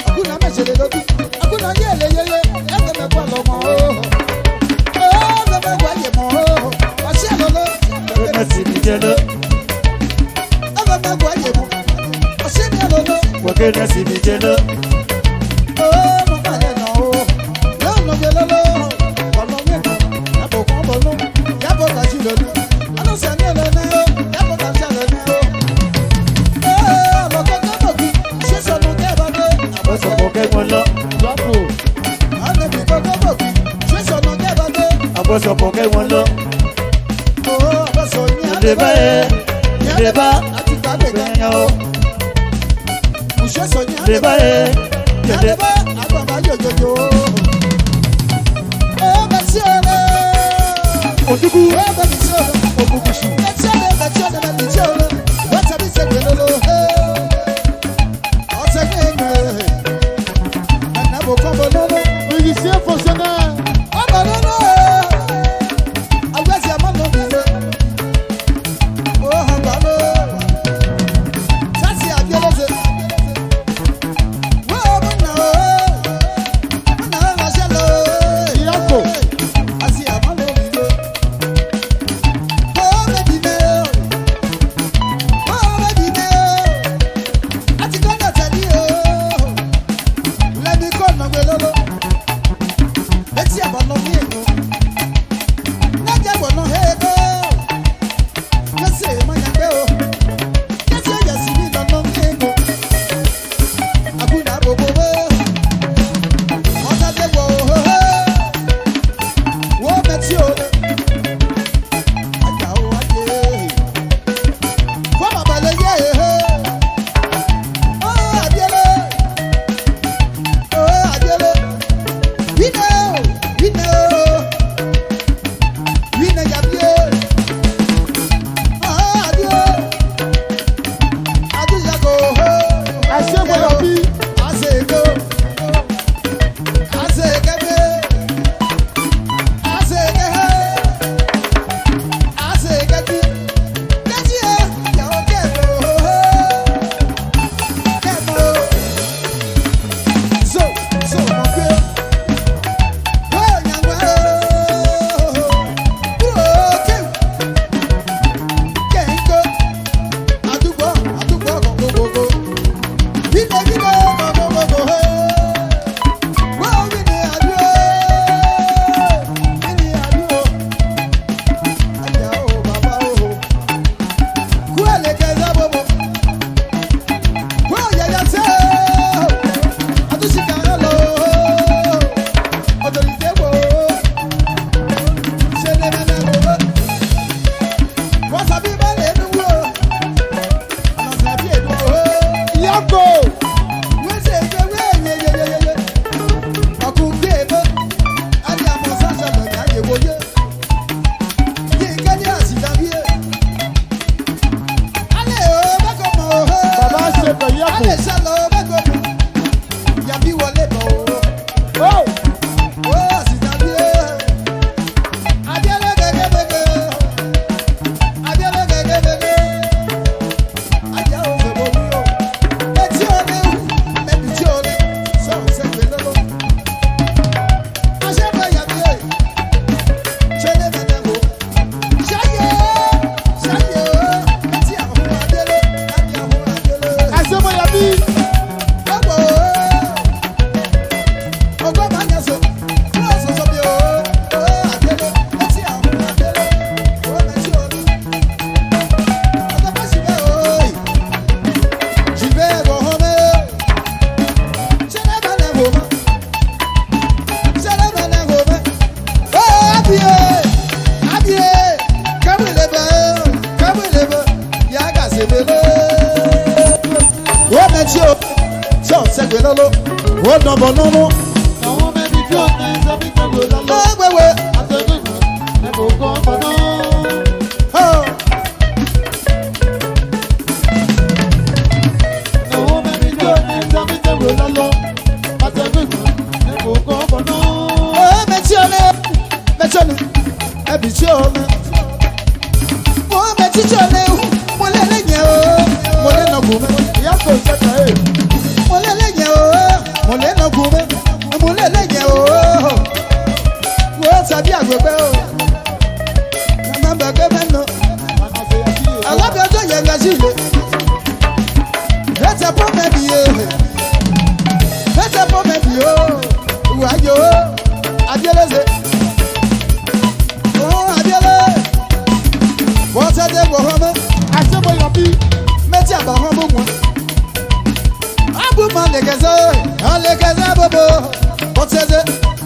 Akuna mejele lodu. Akuna yele yele. Ebe me kwa lo mo. Ebe me kwa ye mo. Ase lolo. Ebe si mi jelo. Ebe me kwa ye mo. Ase mi lolo. Ebe si mi jelo. Oh, mo pa ye no. Yo no ye lolo. Bono ye no. Abo ko bono. Yabo ka ji lolo. Ano se ni lolo. Yabo ka ja lolo. Eh, lo ko ko ku. Se so no ke ba de. Abo so ko ke won lo. Lọ́pọ̀ àwọn ẹbí kọ́kọ́ bọ̀ kú ṣé sọ̀nà kẹ́bàdé. Abo so ko ke won lo. Owó ọ̀bọ̀sọ̀ ní Àdébá ní Àdébá àti tàbíkà. Òṣè sọ ní Àdébá Àdébá àgbàbá yòjòjò. Ó bẹ sí ọ̀rẹ́. Òdúkú. Ó bẹ sí ọ̀rẹ́. Òkùnkùsù. Bẹ̀tí ọ̀rẹ́ bẹ̀tí ọ̀rẹ́ bẹ̀tí ọ̀rẹ́. Wọ́n tẹ̀lé sẹ́gbẹ̀ lọ́lọ́. Ọ̀sẹ̀ ní ìgbẹ́. Ẹ̀nà bò kọ́ bọ̀ lọ́lọ́. Musicien fonctionnaire. Ọmọ lọ́lọ́. Àgbẹ̀sì àmọ́ lọ́ bìí. Ó hàn gbà lọ́. Sásì àgbẹ̀lọ́sẹ̀. Wọ́n mú nà ó. Mú nà ó ránṣẹ́ lọ. Yako. Àsì àmọ́ lọ́ bìí. Ó bẹ̀bí mẹ́. Ó bẹ̀bí mẹ́. Àti kọ́ńdà tẹ̀lé o. Lẹ́ni kọ́ nàgbé lọ́lọ́. Etí àbọ̀ lọ ní èkó. Lájẹ̀ bọ̀ náà èkó. Kẹ́sì èèmọ̀ yẹn gbé o. Kẹ́sì ẹ̀yẹ̀ sí ní lọ́nà ní èkó. Àbúrò àbòbò wé. Ọ̀tá dé wọ̀ o. Wọ́n mẹ́tí o. Àjà o wáyé. Kọ́ bàbá lè yé e. Ó àdìẹ́lẹ̀. Ó àdìẹ́lẹ̀. Wine yabie. Adio. Adu yago. Achève la vie. Azego. Azegebe. Azege. Azegeti. Geti e. Yawo kemo. Kemo. So mon vieux. Oh, nyangwa. Oh, kenko. Adugbo, go. Vine, go. Wow, vine, adu. Aja o, baba o. Kuele keza bobo. Wow, Yakassé. Adushika lo. Autorité wo. Selemena wo. Wasabi bale nu wo. Anasabi edu wo. Yako. Wese ke ye. Akuke mo. Ali amosa sabo ya ye wo ye. Ye kani asidabie. Ale o bako mo. Baba Achève Yako. Ale salo bako mo. Yabi wọlé bọ̀ o. Oh. Ó asidabie. Abiele gẹ́gẹ́. Abiele gẹ́gẹ́. Ajá o fẹ́ bọ̀ wí o. Etí o ní o, mẹ́bi tí o ní, sọ̀rọ̀ sẹ́gbẹ̀ẹ́ lọ́lọ́. Aṣẹ́fẹ́ yàbí ẹ̀, ṣé lè mẹ́lẹ̀ wò? Ṣáyé o, etí àwọn adélé, láti àwọn adélé. Achève la vie. Ọgbọ̀ o, ọgbọ́n máa ń yẹ so, wọ́n sọ̀sọ̀ bí o, adélé, etí àwọn adélé, ó mẹ́tí o ní. Ọgbọ́n bá sì bẹ́ o, jì bẹ́ẹ̀ bọ̀ hàn mẹ́. Ṣé lè mẹ́lẹ̀ wò mọ́? Ṣé lè mẹ́lẹ̀ wò mẹ́? Ó abiyé, kábìlì bẹ́, Yakassé bẹ́lẹ̀. Ó mẹ́tí o, sọ̀ sẹ́gbẹ̀ẹ́ lọ́lọ́, ó dọ̀bọ̀ nínú. Àwọn mẹ́bí tí ó ní sọ́bí gbogbo Ó lọ́lọ́. gbẹ̀wẹ̀. Àtẹ̀gbẹ́ náà. Ẹ̀bùn kan bọ̀nà. Àwọn mẹ́bí tí ó ní sọ́bí gbogbo lọ́lọ́. Àtẹ̀gbẹ́ náà. Ẹ̀bùn kan bọ̀nà. Mẹ́tí o ní, ẹbí tí o ní. Mo mẹ́tí tí o ní, mo lé lẹ́yìn o, mo lé nọ̀gùn mẹ́. Yako Cheta. Mo lé lẹ́yìn o. Chile. Let's up on maybe. Let's up on maybe. Who are you? Adiele. Oh, Adiele. What's a day for home? I say boy you be. Metia ba home. Abu man legeze bobo. What's it?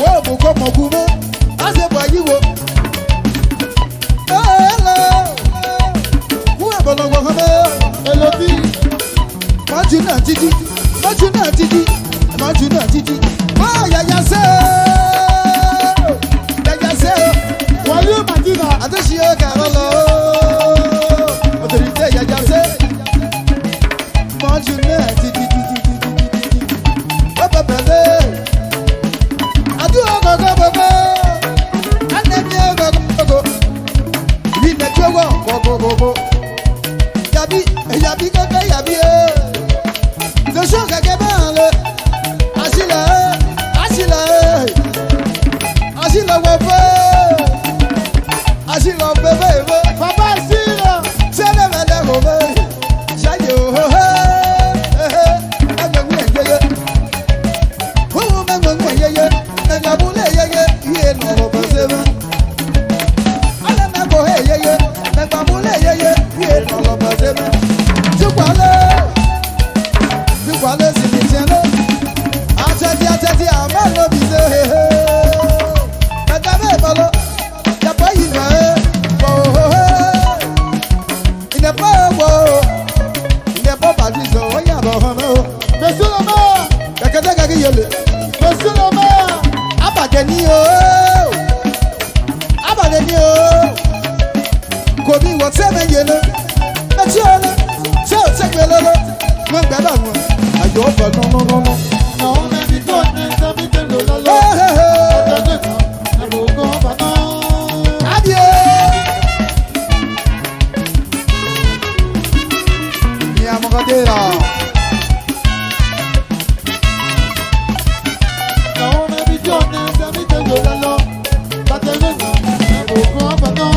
Wo bu ko mokumo. Ase boy you wo. Hello. Who abolo wo home? Hello be. Majuna titi. Oh Yakassé. Wayo Madina. Adeshi o Karolo. Autorité Yakassé. Majuna titi. Papa bele. Adu ogogo. Anemi ogogo. Bi na jowo gogo. Yabi gogo yabi e. Le jour kake banle. Asila wofe. Asila bebe. Papa Asila. Sele mele gobe. Shayo ho ho. Agwe Wo me yeye. Na bule yeye. Ye no lo basema. Ala na go he yeye. Na bule yeye. Ye no lo basema. Tukwale sibitieno. Atati amalo bize. Kadabe balo. Yapa yiva. Inepo badizo. Oya bo hono. Monsieur le maire. Kakada kaki yele. Monsieur le maire. Abadeni o. Kobi wo teme yele. Eti ole. Se o tegbelele. Mo gbe ba won. Ayo fa no. Non mais Bi Tuonin ça me donne le lolo. Adie. Mi amogadera. Non mais Bi Tuonin ça me donne le lolo. Pas de raison. Beaucoup pardon.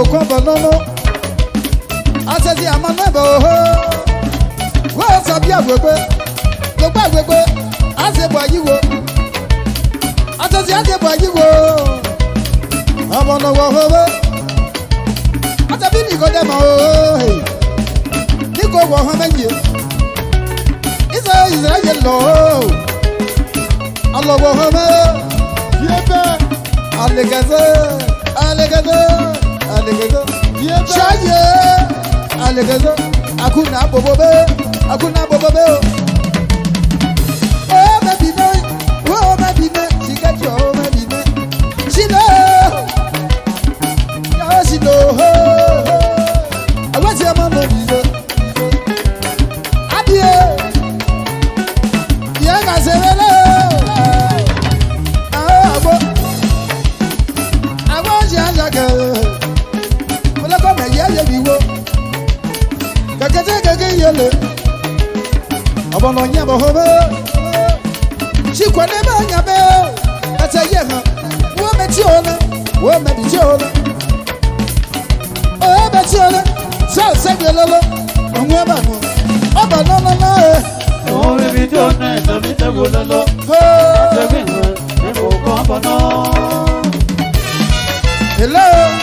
bo kombo nono. Asesi amana bo ho. Wo sabi agbegbe. Gbogbo agbegbe. Ase bo ayiwo. Asesi ase bo ayiwo. Amana wo ho bo. Atabi ni ko de ma o. Ni ko wo ho menje. Israel lo. Allah wo ho me. Yebe. Alekaze. Shaye. Alekaze. Akuna bobobe. Oh baby no. She get you, oh baby no. She know. Yeah, she know. I want your mama bizo. Adie. Yakassé-Attobrou. Abono nyabo hobe. Chikwane ba nyabe. Ataye ha. Wo meti ona. Wo meti ona. Oh meti ona. So segwe lolo. Onwe ba no. Oba no. Oh Bi Tuonin, Bi Tuonin. Hello.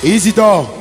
Easy dog.